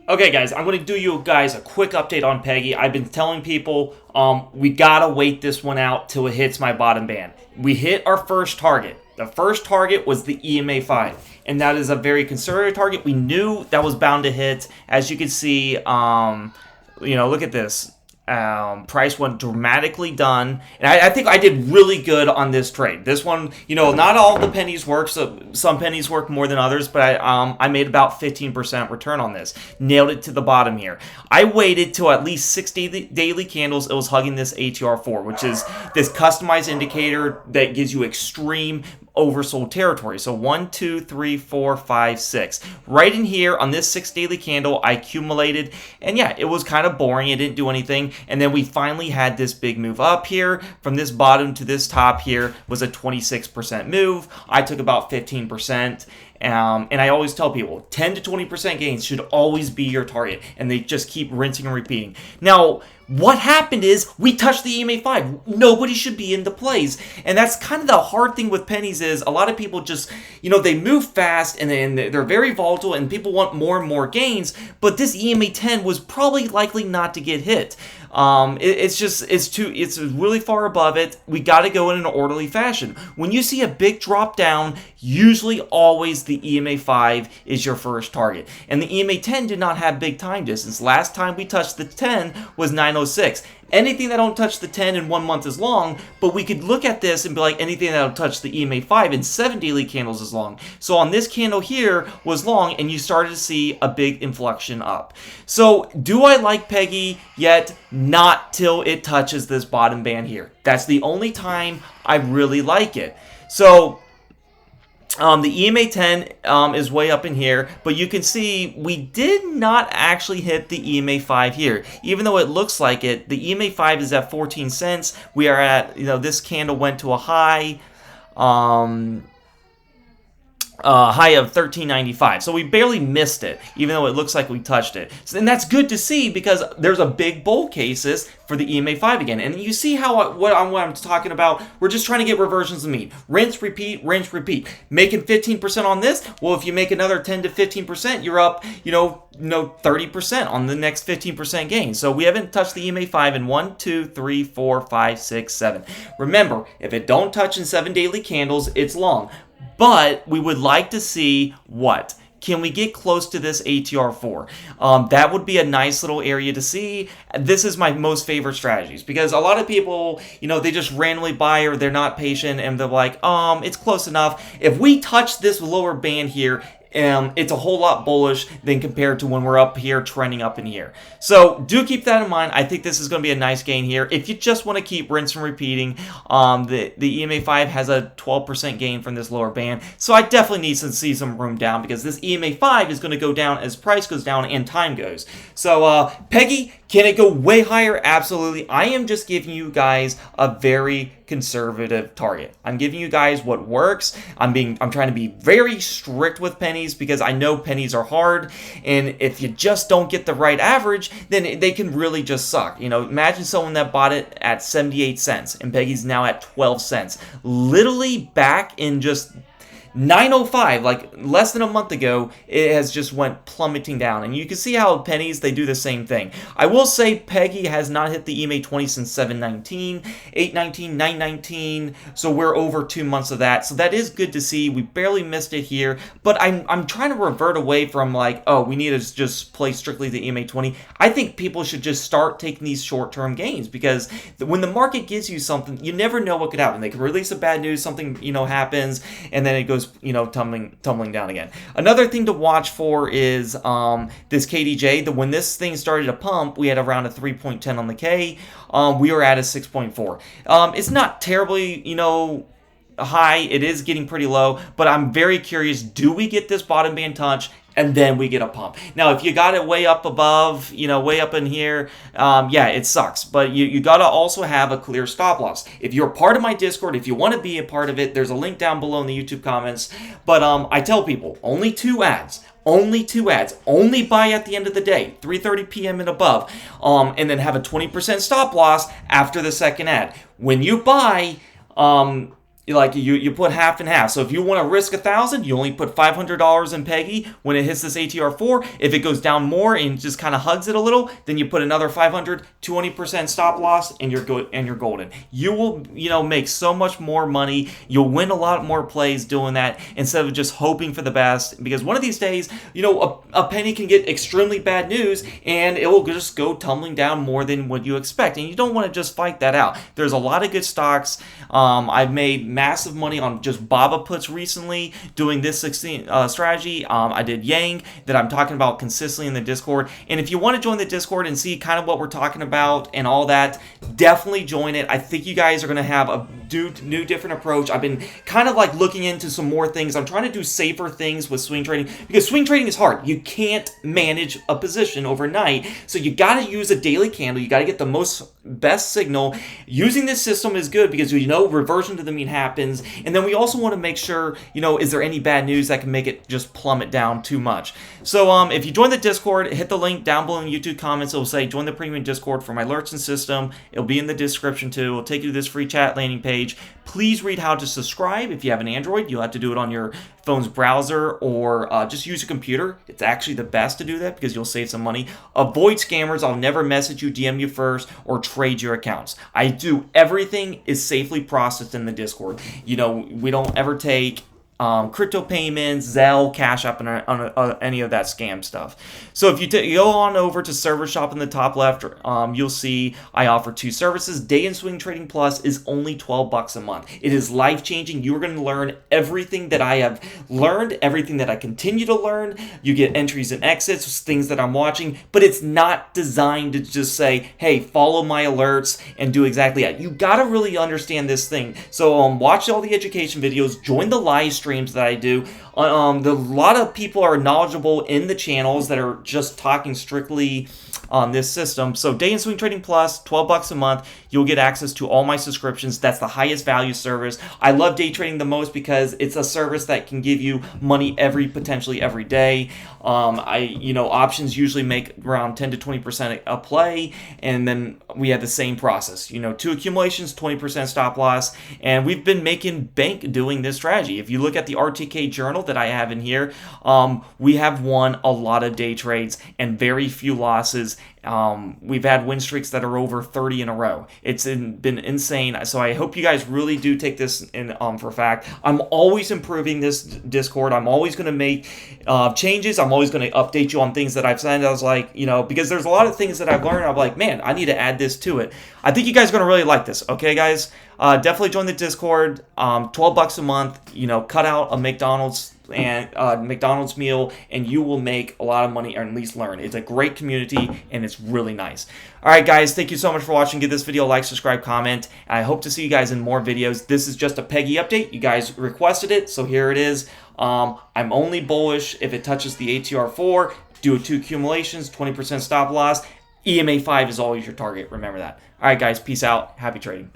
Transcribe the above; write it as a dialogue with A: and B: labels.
A: Okay, guys, I'm going to do you guys a quick update on PEGY. I've been telling people we gotta wait this one out till it hits my bottom band. We hit our first target. The first target was the EMA 5, and that is a very conservative target. We knew that was bound to hit. As you can see, look at this. Price went dramatically down, and I think I did really good on this trade. This one, not all the pennies work, so some pennies work more than others, but I made about 15% return on this. Nailed it to the bottom here. I waited till at least 6 daily candles. It was hugging this ATR4, which is this customized indicator that gives you extreme oversold territory. So 1, 2, 3, 4, 5, 6. Right in here on this 6 daily candle, I accumulated, and yeah, it was kind of boring. It didn't do anything. And then we finally had this big move up here. From this bottom to this top here was a 26% move. I took about 15%. And I always tell people 10 to 20% gains should always be your target, and they just keep rinsing and repeating. Now, what happened is we touched the EMA 5. Nobody should be into plays, and that's kind of the hard thing with pennies is a lot of people just, they move fast and then they're very volatile, and people want more and more gains. But this EMA 10 was probably likely not to get hit. It's really far above it. We got to go in an orderly fashion. When you see a big drop down, usually always the EMA 5 is your first target. And the EMA 10 did not have big time distance. Last time we touched the 10 was 906. Anything that don't touch the 10 in 1 month is long, but we could look at this and be like, anything that don't touch the EMA 5 in 7 daily candles is long. So on this candle here was long, and you started to see a big inflection up. So do I like PEGY yet? Not till it touches this bottom band here. That's the only time I really like it. So the EMA 10 is way up in here, but you can see we did not actually hit the EMA 5 here. Even though it looks like it, the EMA 5 is at 14 cents. We are at, this candle went to a high of $13.95. So we barely missed it, even though it looks like we touched it. And that's good to see because there's a big bull cases for the EMA 5 again. And you see how what I'm talking about? We're just trying to get reversions of mean. Rinse, repeat, rinse, repeat. Making 15% on this? Well, if you make another 10 to 15%, you're up, 30% on the next 15% gain. So we haven't touched the EMA 5 in 1, 2, 3, 4, 5, 6, 7. Remember, if it don't touch in 7 daily candles, it's long. But we would like to see what? Can we get close to this ATR4? That would be a nice little area to see. This is my most favorite strategies because a lot of people, they just randomly buy or they're not patient and they're like, it's close enough. If we touch this lower band here, it's a whole lot bullish than compared to when we're up here trending up in here. So do keep that in mind. I think this is going to be a nice gain here. If you just want to keep rinsing and repeating, the EMA 5 has a 12% gain from this lower band. So I definitely need to see some room down because this EMA 5 is going to go down as price goes down and time goes. So PEGY, can it go way higher? Absolutely. I am just giving you guys a very conservative target. I'm giving you guys what works. I'm trying to be very strict with pennies because I know pennies are hard, and if you just don't get the right average, then they can really just suck. Imagine someone that bought it at 78 cents and PEGY's now at 12 cents. Literally back in just 905, like less than a month ago, it has just went plummeting down. And you can see how pennies, they do the same thing. I will say PEGY has not hit the EMA 20 since 719, 819, 919. So we're over 2 months of that. So that is good to see. We barely missed it here. But I'm trying to revert away from like, we need to just play strictly the EMA 20. I think people should just start taking these short-term gains because when the market gives you something, you never know what could happen. They could release a bad news, something, happens, and then it goes tumbling down again. Another thing to watch for is this KDJ. When this thing started to pump, we had around a 3.10 on the K. We were at a 6.4. It's not terribly, high. It is getting pretty low, but I'm very curious. Do we get this bottom band touch? And then we get a pump. Now, if you got it way up above, way up in here, yeah, it sucks. But you got to also have a clear stop loss. If you're part of my Discord, if you want to be a part of it, there's a link down below in the YouTube comments. But I tell people, only 2 ads. Only 2 ads. Only buy at the end of the day, 3:30 p.m. and above. And then have a 20% stop loss after the second ad. When you buy, you put half and half. So if you want to risk $1,000, you only put $500 in PEGY when it hits this ATR4. If it goes down more and just kind of hugs it a little, then you put another 500, 20% stop loss, and you're good and you're golden. You will make so much more money. You'll win a lot more plays doing that instead of just hoping for the best. Because one of these days, a penny can get extremely bad news and it will just go tumbling down more than what you expect. And you don't want to just fight that out. There's a lot of good stocks. I've made massive money on just BABA puts recently doing this strategy. I did Yang that I'm talking about consistently in the Discord. And if you want to join the Discord and see kind of what we're talking about and all that, definitely join it. I think you guys are going to have a new different approach. I've been kind of like looking into some more things. I'm trying to do safer things with swing trading because swing trading is hard. You can't manage a position overnight. So you got to use a daily candle. You got to get the best signal. Using this system is good because reversion to the mean happens. And then we also want to make sure, is there any bad news that can make it just plummet down too much? So if you join the Discord, hit the link down below in the YouTube comments. It will say join the premium Discord for my alerts and system. It'll be in the description too. It'll take you to this free chat landing page. Please read how to subscribe. If you have an Android, you'll have to do it on your phone's browser or just use a computer. It's actually the best to do that because you'll save some money. Avoid scammers. I'll never message you, DM you first, or trade your accounts. I do everything is safely processed in the Discord. We don't ever take crypto payments, Zelle, Cash App, and any of that scam stuff. So if you go on over to Server Shop in the top left, you'll see I offer 2 services. Day and Swing Trading Plus is only $12 a month. It is life-changing. You're going to learn everything that I have learned, everything that I continue to learn. You get entries and exits, things that I'm watching, but it's not designed to just say, hey, follow my alerts and do exactly that. You got to really understand this thing. So watch all the education videos, join the live streams that I do. A lot of people are knowledgeable in the channels that are just talking strictly on this system. So Day and Swing Trading Plus, $12 a month. You'll get access to all my subscriptions. That's the highest value service. I love day trading the most because it's a service that can give you money potentially every day. Options usually make around 10 to 20% a play, and then we have the same process. 2 accumulations, 20% stop loss, and we've been making bank doing this strategy. If you look at the RTK journal that I have in here, we have won a lot of day trades and very few losses. We've had win streaks that are over 30 in a row. It's been insane. So I hope you guys really do take this in for a fact. I'm always improving this Discord. I'm always going to make changes. I'm always going to update you on things that I've said. I was like, because there's a lot of things that I've learned. I'm like, man, I need to add this to it. I think you guys are going to really like this. Okay, guys? Definitely join the Discord. $12 a month. Cut out a McDonald's meal and you will make a lot of money, or at least learn. It's a great community and it's really nice. Alright guys, thank you so much for watching. Give this video a like, subscribe, comment. I hope to see you guys in more videos. This is just a PEGY update. You guys requested it, so here it is. I'm only bullish if it touches the ATR4. Do 2 accumulations, 20% stop loss. EMA 5 is always your target. Remember that. Alright guys, peace out. Happy trading.